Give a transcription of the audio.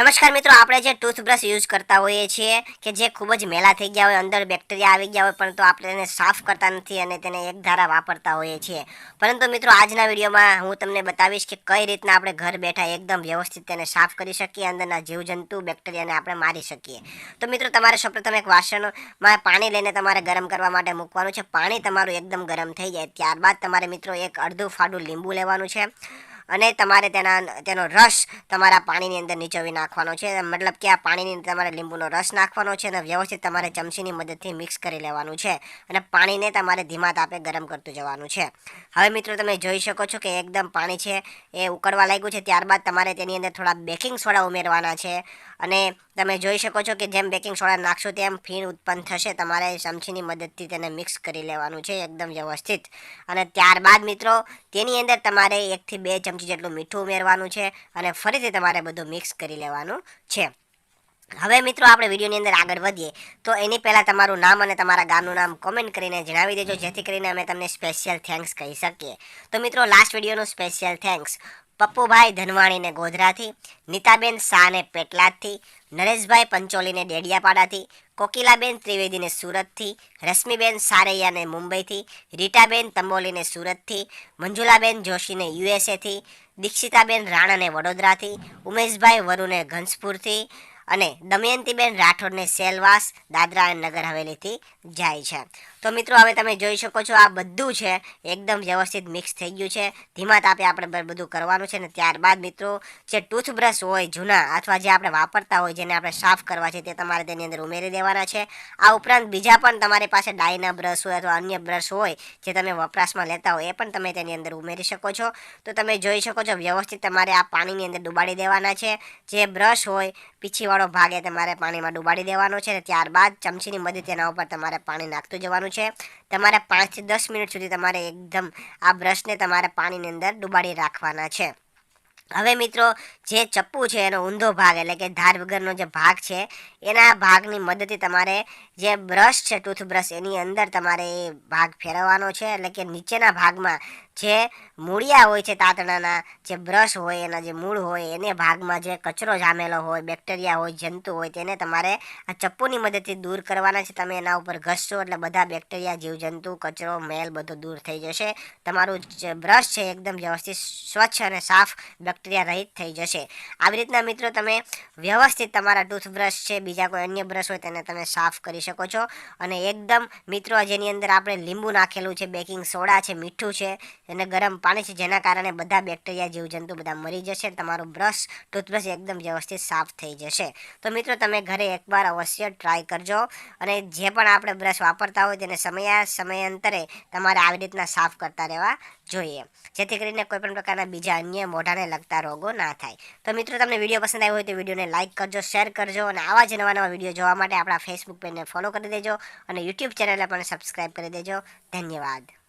નમસ્કાર મિત્રો, આપણે જે ટૂથબ્રશ યુઝ કરતા હોઈએ છીએ કે જે ખૂબ જ મેલા થઈ ગયા હોય, અંદર બેક્ટેરિયા આવી ગયા હોય, પરંતુ આપણે એને સાફ કરતા નથી અને તેને એક ધારા વાપરતા હોઈએ છીએ. પરંતુ મિત્રો, આજના વિડીયોમાં હું તમને બતાવીશ કે કઈ રીતના આપણે ઘર બેઠા એકદમ વ્યવસ્થિત તેને સાફ કરી શકીએ, અંદરના જીવજંતુ બેક્ટેરિયાને આપણે મારી શકીએ. તો મિત્રો, તમારે સૌપ્રથમ એક વાસણમાં પાણી લઈને તમારે ગરમ કરવા માટે મૂકવાનું છે. પાણી તમારું એકદમ ગરમ થઈ જાય ત્યારબાદ તમારે મિત્રો એક અડધું ફાડું લીંબુ લેવાનું છે અને તમારે તેનો રસ તમારા પાણીની અંદર નીચોવી નાખવાનો છે. મતલબ કે આ પાણીની અંદર તમારે લીંબુનો રસ નાખવાનો છે અને વ્યવસ્થિત તમારે ચમચીની મદદથી મિક્સ કરી લેવાનું છે અને પાણીને તમારે ધીમા તાપે ગરમ કરતું જવાનું છે. હવે મિત્રો, તમે જોઈ શકો છો કે એકદમ પાણી છે એ ઉકળવા લાગ્યું છે. ત્યારબાદ તમારે તેની અંદર થોડા બેકિંગ સોડા ઉમેરવાના છે અને તમે જોઈ શકો છો કે જેમ બેકિંગ સોડા નાખશો તેમ ફીણ ઉત્પન્ન થશે. તમારે ચમચીની મદદથી તેને મિક્સ કરી લેવાનું છે એકદમ વ્યવસ્થિત. અને ત્યારબાદ મિત્રો, તેની અંદર તમારે 1 થી 2 ચમચી જેટલું મીઠું ઉમેરવાનું છે અને ફરીથી તમારે બધું મિક્સ કરી લેવાનું છે. હવે મિત્રો, આપણે વિડીયોની અંદર આગળ વધીએ તો એની પહેલાં તમારું નામ અને તમારા ગામનું નામ કોમેન્ટ કરીને જણાવી દેજો, જેથી કરીને અમે તમને સ્પેશિયલ થેન્ક્સ કહી શકીએ. તો મિત્રો, લાસ્ટ વિડીયોનું સ્પેશિયલ થેન્ક્સ પપ્પુભાઈ ધનવાણીને ગોધરાથી, નીતાબેન શાહને પેટલાદથી, નરેશભાઈ પંચોલીને ડેડિયાપાડાથી, કોકિલાબેન ત્રિવેદીને સુરતથી, રશ્મિબેન સારૈયાને મુંબઈથી, રીટાબેન તંબોલીને સુરતથી, મંજુલાબેન જોશીને યુએસએથી, દીક્ષિતાબેન રાણાને વડોદરાથી, ઉમેશભાઈ વરુને ઘનસપુરથી અને દમયંતીબેન રાઠોડને સેલવાસ દાદરા અને નગર હવેલીથી જાય છે. તો મિત્રો, હવે તમે જોઈ શકો છો આ બધું છે એકદમ વ્યવસ્થિત મિક્સ થઈ ગયું છે. ધીમા તાપે આપણે બધું કરવાનું છે. ને ત્યારબાદ મિત્રો, જે ટૂથબ્રશ હોય જૂના અથવા જે આપણે વાપરતા હોય, જેને આપણે સાફ કરવા છે, તે તમારે તેની અંદર ઉમેરી દેવાના છે. આ ઉપરાંત બીજા પણ તમારી પાસે ડાયના બ્રશ હોય અથવા અન્ય બ્રશ હોય જે તમે વપરાશમાં લેતા હોય, એ પણ તમે તેની અંદર ઉમેરી શકો છો. તો તમે જોઈ શકો છો વ્યવસ્થિત તમારે આ પાણીની અંદર ડુબાડી દેવાના છે. જે બ્રશ હોય પીછીવાળો ભાગ એ તમારે પાણીમાં ડુબાડી દેવાનો છે. ત્યારબાદ ચમચીની મદદથી તેના ઉપર તમારે પાણી નાખતું જવાનું છે. તમારે 5 થી 10 મિનિટ સુધી તમારે એકદમ આ બ્રશને તમારે પાણીની અંદર ડુબાડી રાખવાના છે. હવે મિત્રો, જે ચપ્પુ છે એનો ઊંધો ભાગ એટલે કે ધાર વગરનો જે ભાગ છે, એના ભાગની મદદથી તમારે જે બ્રશ છે ટૂથબ્રશ એની અંદર તમારે એ ભાગ ફેરવવાનો છે. એટલે કે નીચેના ભાગમાં જે મૂળિયા હોય છે, તાતણાના જે બ્રશ હોય એના જે મૂળ હોય એને ભાગમાં જે કચરો જામેલો હોય, બેક્ટેરિયા હોય, જંતુ હોય, તેને તમારે આ ચપ્પુની મદદથી દૂર કરવાના છે. તમે એના ઉપર ઘસશો એટલે બધા બેક્ટેરિયા, જીવજંતુ, કચરો, મેલ બધો દૂર થઈ જશે. તમારું જે બ્રશ છે એકદમ વ્યવસ્થિત સ્વચ્છ અને સાફ બેક્ટેરિયા રહિત થઈ જશે. આવી રીતના મિત્રો તમે વ્યવસ્થિત તમારા ટૂથબ્રશ છે, બીજા કોઈ અન્ય બ્રશ હોય તેને તમે સાફ કરી શકો છો. અને એકદમ મિત્રો, જેની અંદર આપણે લીંબુ નાખેલું છે, બેકિંગ સોડા છે, મીઠું છે અને ગરમ પાણી છે, જેના કારણે બધા બેક્ટેરિયા, જીવજંતુ બધા મરી જશે. તમારું ટૂથબ્રશ એકદમ વ્યવસ્થિત સાફ થઈ જશે. તો મિત્રો, તમે ઘરે એકવાર અવશ્ય ટ્રાય કરજો અને જે પણ આપણે બ્રશ વાપરતા હોય તેને સમયાંતરે તમારે આવી રીતના સાફ કરતા રહેવા જોઈએ, જેથી કરીને કોઈ પણ પ્રકારના બીજા અન્ય મોઢાને લગતા રોગો ના થાય. તો મિત્રો, તમને વિડીયો પસંદ આવ્યો હોય તો વિડીયોને લાઇક કરજો, શેર કરજો અને આવા જ નવા વિડીયો જોવા માટે આપણા ફેસબુક પેજને ફોલો કરી દેજો અને યુટ્યુબ ચેનલને પણ સબસ્ક્રાઈબ કરી દેજો. ધન્યવાદ.